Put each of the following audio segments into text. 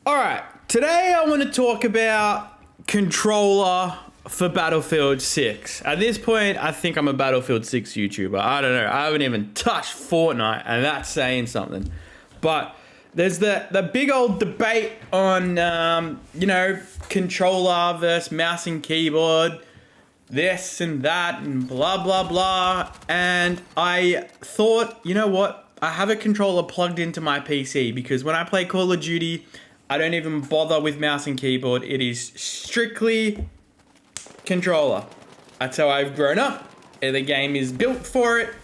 Alright, today I want to talk about controller for Battlefield 6. At this point, I think I'm a Battlefield 6 YouTuber. I don't know. I haven't even touched Fortnite, and that's saying something. But there's the big old debate on, controller versus mouse and keyboard, this and that, and blah, blah, blah. And I thought, you know what? I have a controller plugged into my PC because when I play Call of Duty, I don't even bother with mouse and keyboard. It is strictly controller. That's how I've grown up. The game is built for it,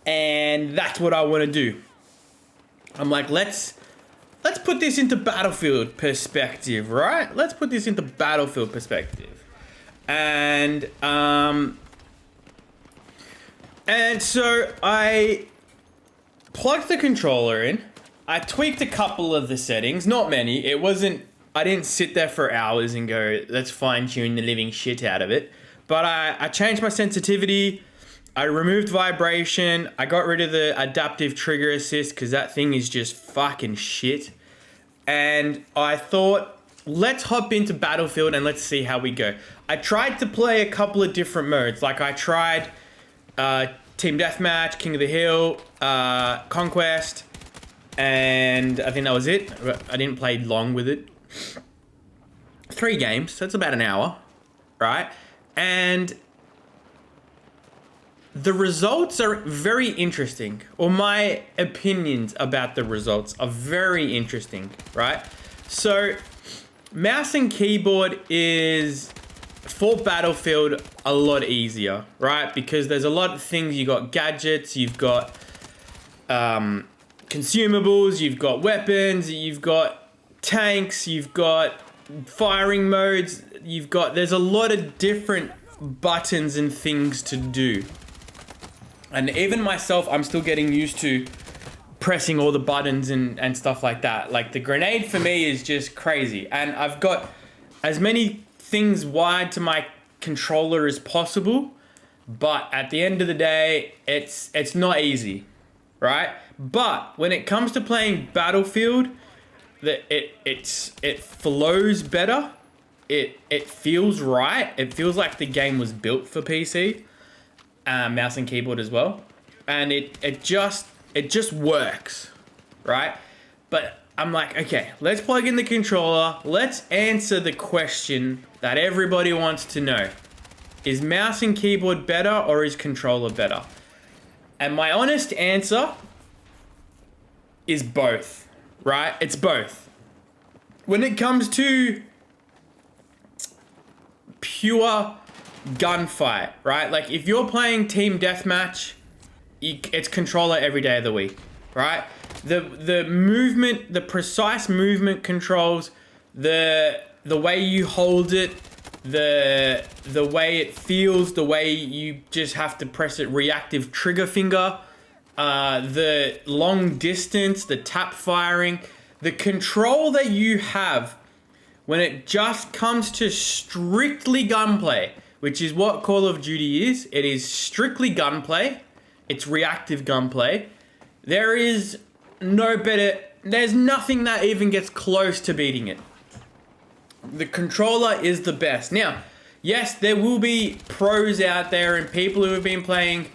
and that's what I want to do. I'm like, let's put this into Battlefield perspective, right? Let's put this into Battlefield perspective. And so I plugged the controller in. I tweaked a couple of the settings, not many. I didn't sit there for hours and go, let's fine tune the living shit out of it. But I changed my sensitivity. I removed vibration. I got rid of the adaptive trigger assist because that thing is just fucking shit. And I thought, let's hop into Battlefield and let's see how we go. I tried to play a couple of different modes. Like I tried Team Deathmatch, King of the Hill, Conquest, and I think that was it. I didn't play long with it. 3 games, so that's about an hour, right? And the results are very interesting, or my opinions about the results are very interesting, right? So, mouse and keyboard is, for Battlefield, a lot easier, right? Because there's a lot of things. You got gadgets, you've got consumables, you've got weapons, you've got tanks, you've got firing modes, there's a lot of different buttons and things to do. And even myself, I'm still getting used to pressing all the buttons and stuff like that. Like the grenade for me is just crazy. And I've got as many things wired to my controller as possible, but at the end of the day, it's not easy, right? But when it comes to playing Battlefield, it flows better. It feels right. It feels like the game was built for PC, mouse and keyboard as well, and it just works, right? But I'm like, okay, let's plug in the controller. Let's answer the question that everybody wants to know: is mouse and keyboard better or is controller better? And my honest answer is both, right? It's both. When it comes to pure gunfight, right? Like if you're playing Team Deathmatch, it's controller every day of the week, right? The movement, the precise movement controls, the way you hold it, the way it feels, the way you just have to press it, reactive trigger finger, the long distance, the tap firing, the control that you have when it just comes to strictly gunplay, which is what Call of Duty is. It is strictly gunplay. It's reactive gunplay. There's nothing that even gets close to beating it. The controller is the best. Now, yes, there will be pros out there and people who have been playing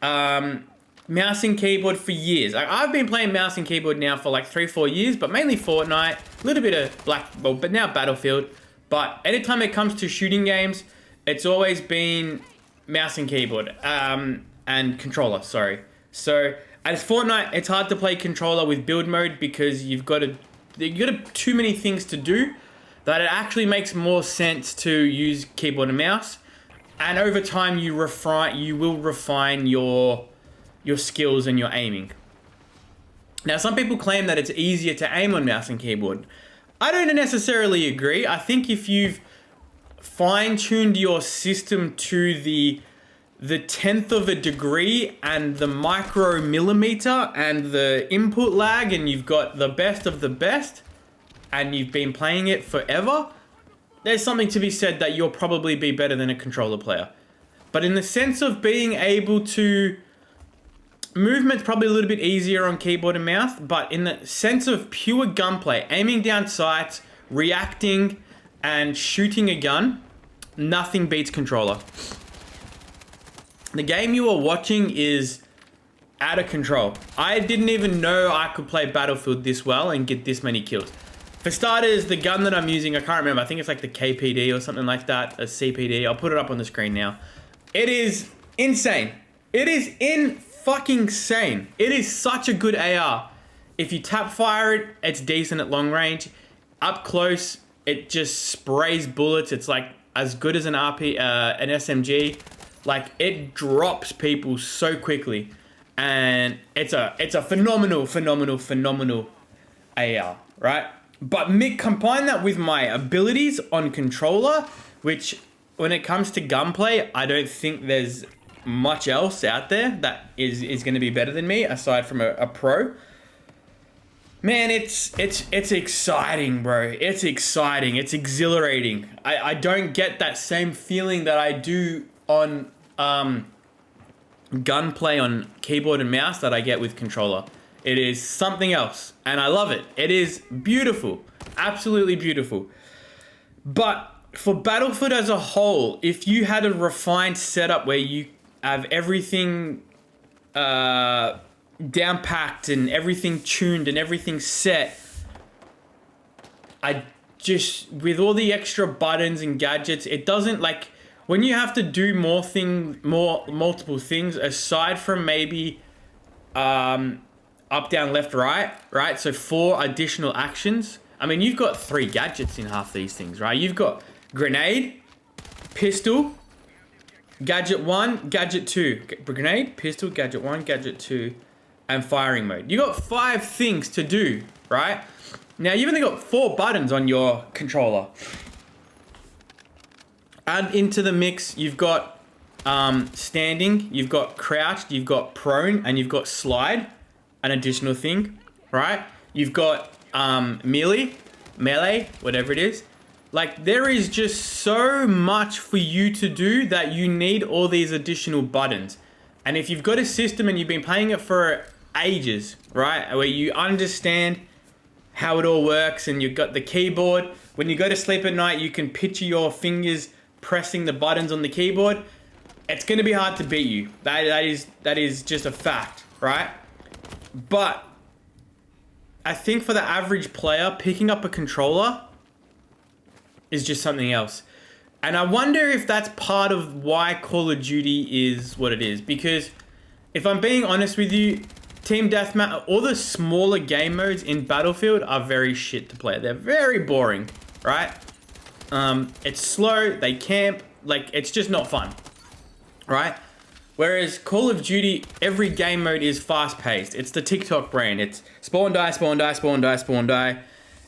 mouse and keyboard for years. I've been playing mouse and keyboard now for like 3-4 years, but mainly Fortnite, a little bit of but now Battlefield. But anytime it comes to shooting games, it's always been mouse and keyboard, and controller, sorry. So as Fortnite, it's hard to play controller with build mode because you've got too many things to do that it actually makes more sense to use keyboard and mouse. And over time, you will refine your skills and your aiming. Now, some people claim that it's easier to aim on mouse and keyboard. I don't necessarily agree. I think if you've fine-tuned your system to the 10th of a degree and the micromillimeter and the input lag, and you've got the best of the best, and you've been playing it forever, there's something to be said that you'll probably be better than a controller player. But in the sense of being able to movement's probably a little bit easier on keyboard and mouse, but in the sense of pure gunplay, aiming down sights, reacting, and shooting a gun, nothing beats controller. The game you are watching is out of control. I didn't even know I could play Battlefield this well and get this many kills. For starters, the gun that I'm using, I can't remember. I think it's like the KPD or something like that, a CPD. I'll put it up on the screen now. It is insane. It is fucking sane. It is such a good AR. If you tap fire it, it's decent at long range. Up close, it just sprays bullets. It's like as good as an SMG. Like, it drops people so quickly. And it's a phenomenal AR, right? But combine that with my abilities on controller, which when it comes to gunplay, I don't think there's much else out there that is going to be better than me aside from a pro. Man, it's exciting, bro. It's exciting. It's exhilarating. I don't get that same feeling that I do on gunplay on keyboard and mouse that I get with controller. It is something else, and I love it. It is beautiful, absolutely beautiful. But for Battlefield as a whole, if you had a refined setup where you have everything down packed and everything tuned and everything set, with all the extra buttons and gadgets, it doesn't like. When you have to do multiple things, aside from maybe up, down, left, right? So 4 additional actions. I mean, you've got 3 gadgets in half these things, right? You've got grenade, pistol, gadget 1, gadget 2. Grenade, pistol, gadget 1, gadget 2, and firing mode. You got 5 things to do, right? Now, you've only got 4 buttons on your controller. Add into the mix, you've got standing, you've got crouched, you've got prone, and you've got slide, an additional thing, right? You've got melee, whatever it is. Like, there is just so much for you to do that you need all these additional buttons. And if you've got a system and you've been playing it for ages, right, where you understand how it all works and you've got the keyboard, when you go to sleep at night, you can picture your fingers pressing the buttons on the keyboard, it's going to be hard to beat you. That is just a fact, right? But I think for the average player, picking up a controller is just something else. And I wonder if that's part of why Call of Duty is what it is. Because if I'm being honest with you, Team Deathmatch, all the smaller game modes in Battlefield are very shit to play. They're very boring, right? It's slow, they camp, like, it's just not fun, right? Whereas Call of Duty, every game mode is fast-paced. It's the TikTok brand. It's spawn, die, spawn, die, spawn, die, spawn, die.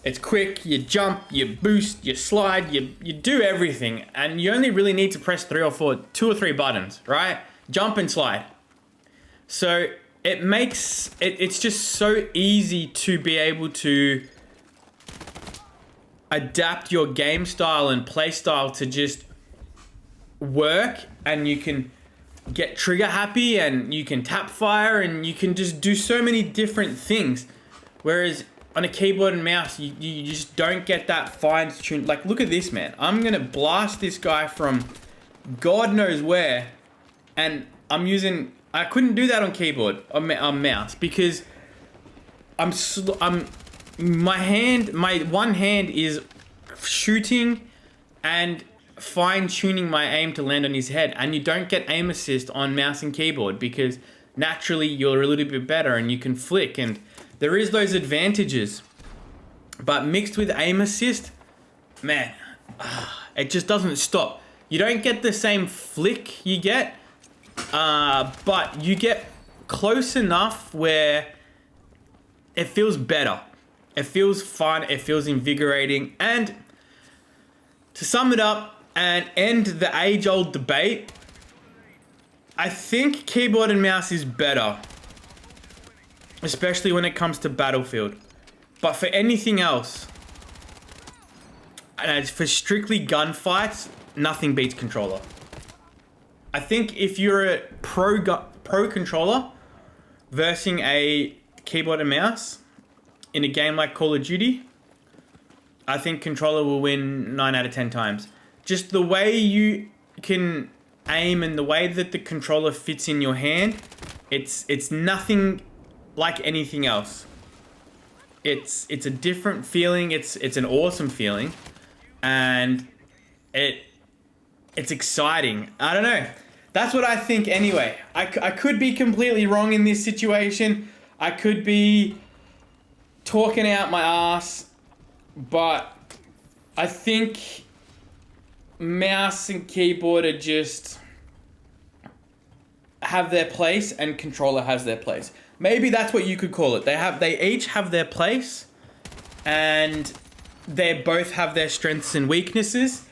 It's quick, you jump, you boost, you slide, you do everything. And you only really need to press 2 or 3 buttons, right? Jump and slide. So it makes, it's just so easy to be able to adapt your game style and play style to just work, and you can get trigger happy and you can tap fire and you can just do so many different things. Whereas on a keyboard and mouse, you just don't get that fine tuned. Like, look at this, man. I'm gonna blast this guy from God knows where, and I couldn't do that on keyboard, on mouse, because my one hand is shooting and fine-tuning my aim to land on his head, and you don't get aim assist on mouse and keyboard because naturally you're a little bit better and you can flick, and there is those advantages. But mixed with aim assist, man, it just doesn't stop. You don't get the same flick you get, but you get close enough where it feels better. It feels fun, it feels invigorating. And to sum it up and end the age-old debate, I think keyboard and mouse is better, especially when it comes to Battlefield. But for anything else, and for strictly gunfights, nothing beats controller. I think if you're a pro controller, versing a keyboard and mouse in a game like Call of Duty, I think controller will win 9 out of 10 times. Just the way you can aim and the way that the controller fits in your hand, it's nothing like anything else. It's a different feeling. It's an awesome feeling, and it's exciting. I don't know. That's what I think anyway. I could be completely wrong in this situation. I could be talking out my ass, but I think mouse and keyboard are just have their place, and controller has their place. Maybe that's what you could call it. They each have their place, and they both have their strengths and weaknesses.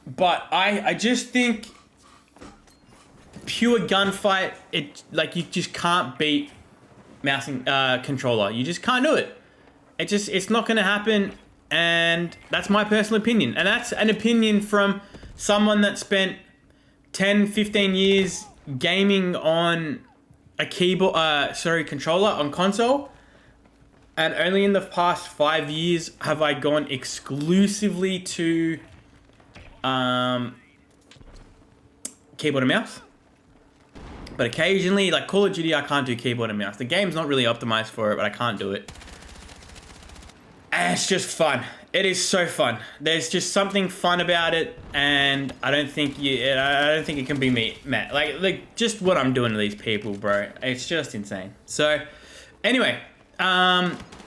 But I just think pure gunfight, you just can't beat mouse and controller. You just can't do it. It's not gonna happen, and that's my personal opinion. And that's an opinion from someone that spent 10, 15 years gaming on a controller on console, and only in the past 5 years have I gone exclusively to keyboard and mouse. But occasionally, like Call of Duty, I can't do keyboard and mouse. The game's not really optimized for it, but I can't do it. And it's just fun. It is so fun. There's just something fun about it, and I don't think it can be met. Like just what I'm doing to these people, bro. It's just insane. So, anyway,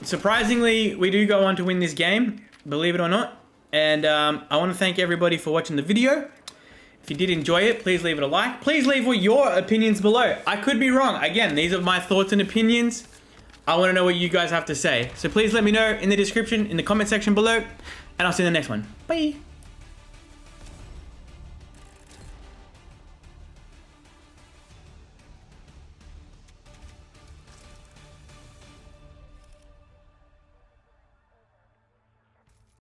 surprisingly, we do go on to win this game, believe it or not. And I want to thank everybody for watching the video. If you did enjoy it, please leave it a like. Please leave your opinions below. I could be wrong. Again, these are my thoughts and opinions. I want to know what you guys have to say. So please let me know in the description, in the comment section below, and I'll see you in the next one. Bye.